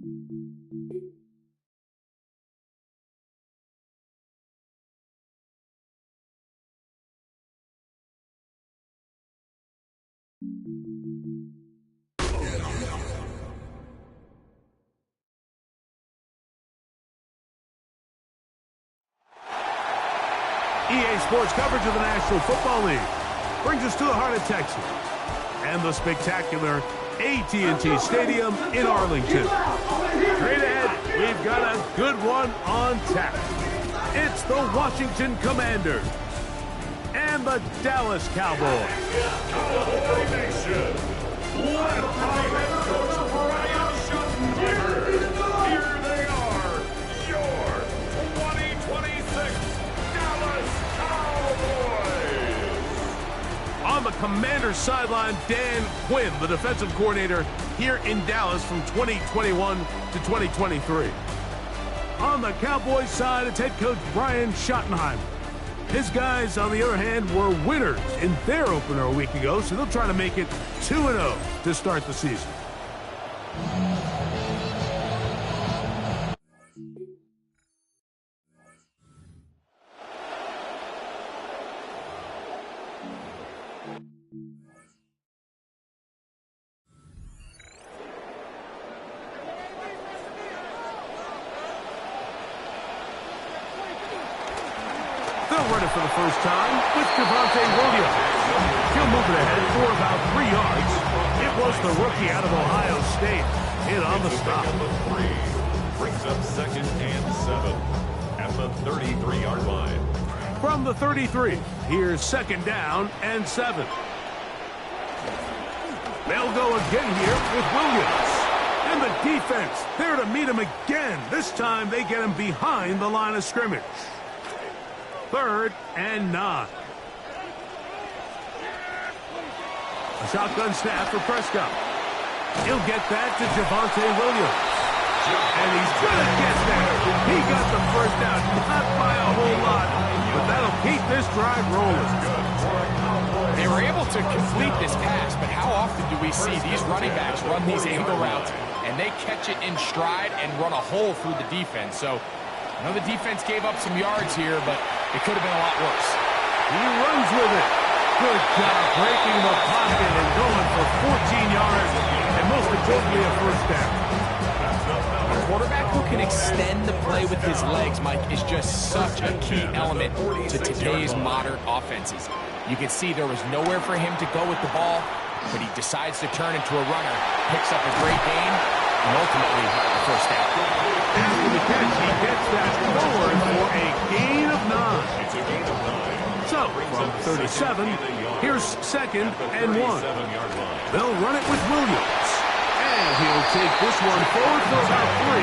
EA Sports coverage of the National Football League brings us to the heart of Texas and the spectacular AT&T Stadium in Arlington. Straight ahead, we've got a good one on tap. It's the Washington Commanders and the Dallas Cowboys. Cowboy Nation, led by head coach Brian Schottenheimer. Here they are, your 2026 Dallas Cowboys. On the Commanders sideline, Dan Quinn, the defensive coordinator here in Dallas from 2021 to 2023. On the Cowboys side, it's head coach Brian Schottenheimer. His guys, on the other hand, were winners in their opener a week ago, so they'll try to make it 2-0 to start the season. They'll run it for the first time with Williams. He'll move it ahead for about 3 yards. It was the rookie out of Ohio State. In on the stop. Brings up 2nd and 7 at the 33-yard line. From the 33, here's 2nd down and 7. They'll go again here with Williams. And the defense there to meet him again. This time they get him behind the line of scrimmage. 3rd and 9. A shotgun snap for Prescott. He'll get that to Javonte Williams. And he's gonna get there. He got the first down, not by a whole lot, but that'll keep this drive rolling. They were able to complete this pass, but how often do we see these running backs run these angle routes and they catch it in stride and run a hole through the defense? So I know the defense gave up some yards here, but it could have been a lot worse. He runs with it. Good job breaking the pocket and going for 14 yards, and most importantly, a first down. A quarterback who can extend the play with his legs, Mike, is just such a key element to today's modern offenses. You can see there was nowhere for him to go with the ball, but he decides to turn into a runner, picks up a great gain, and ultimately a first down. After the catch, he gets that forward for a gain of 9. It's a gain of 9. So, from 37, here's 2nd and 1. They'll run it with Williams. And he'll take this one forward for about 3,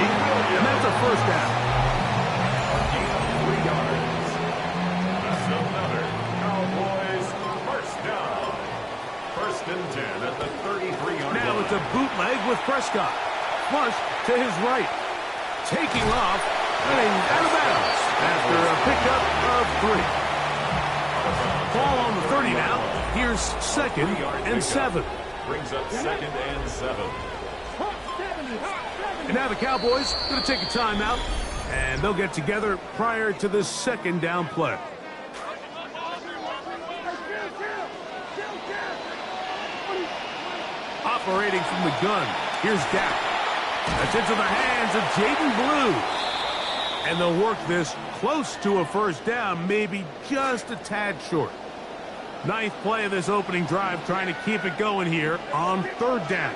and that's a first down. Gain of 3 yards. That's another Cowboys first down. 1st and 10 at the 33-yard line. Now it's a bootleg with Prescott. Flush to his right. Taking off, running out of bounds after a pickup of 3. Ball on the 30 now. Here's 2nd and 7. Brings up 2nd and 7. And now the Cowboys going to take a timeout, and they'll get together prior to this 2nd down play. Operating from the gun, here's Dak. That's into the hands of Jaden Blue. And they'll work this close to a first down, maybe just a tad short. 9th play of this opening drive, trying to keep it going here on 3rd down.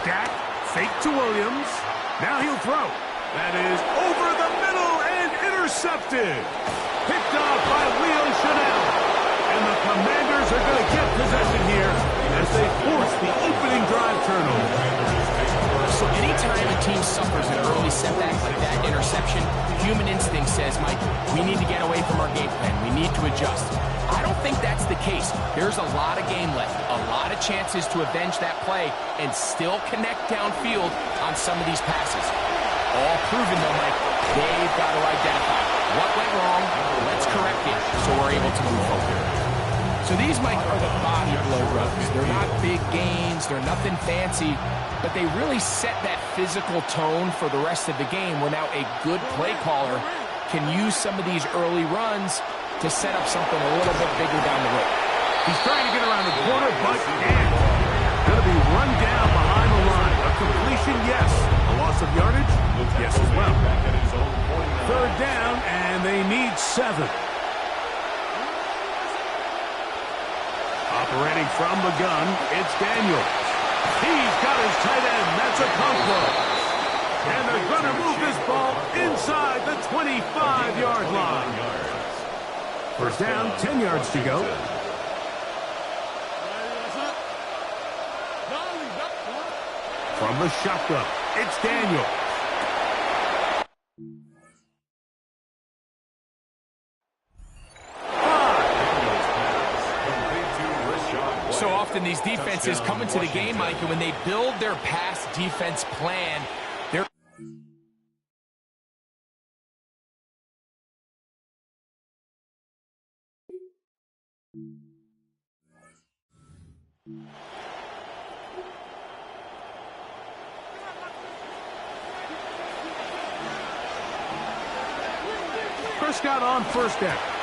Dak, fake to Williams. Now he'll throw. That is over the middle and intercepted. Picked off by Leo Chanel. And the Commanders are going to get possession here as they force the opening drive turnover. So anytime a team suffers an early setback like that interception, human instinct says, Mike, we need to get away from our game plan. We need to adjust. I don't think that's the case. There's a lot of game left, a lot of chances to avenge that play and still connect downfield on some of these passes. All proven, though, Mike, they've got to identify what went wrong, let's correct it so we're able to move forward. So these, Mike, are the body blow runs. They're not big gains. They're nothing fancy. But they really set that physical tone for the rest of the game where now a good play caller can use some of these early runs to set up something a little bit bigger down the road. He's trying to get around the corner, but can't. Going to be run down behind the line. A completion, yes. A loss of yardage, yes as well. Third down, and they need 7. Operating from the gun, it's Daniels. He's got his tight end. That's a pump blow. And they're going to move this ball inside the 25-yard line. First down, 10 yards to go. From the shotgun, it's Daniels. So often these defenses come into the game, Mike, and when they build their pass defense plan, they're Prescott on first down.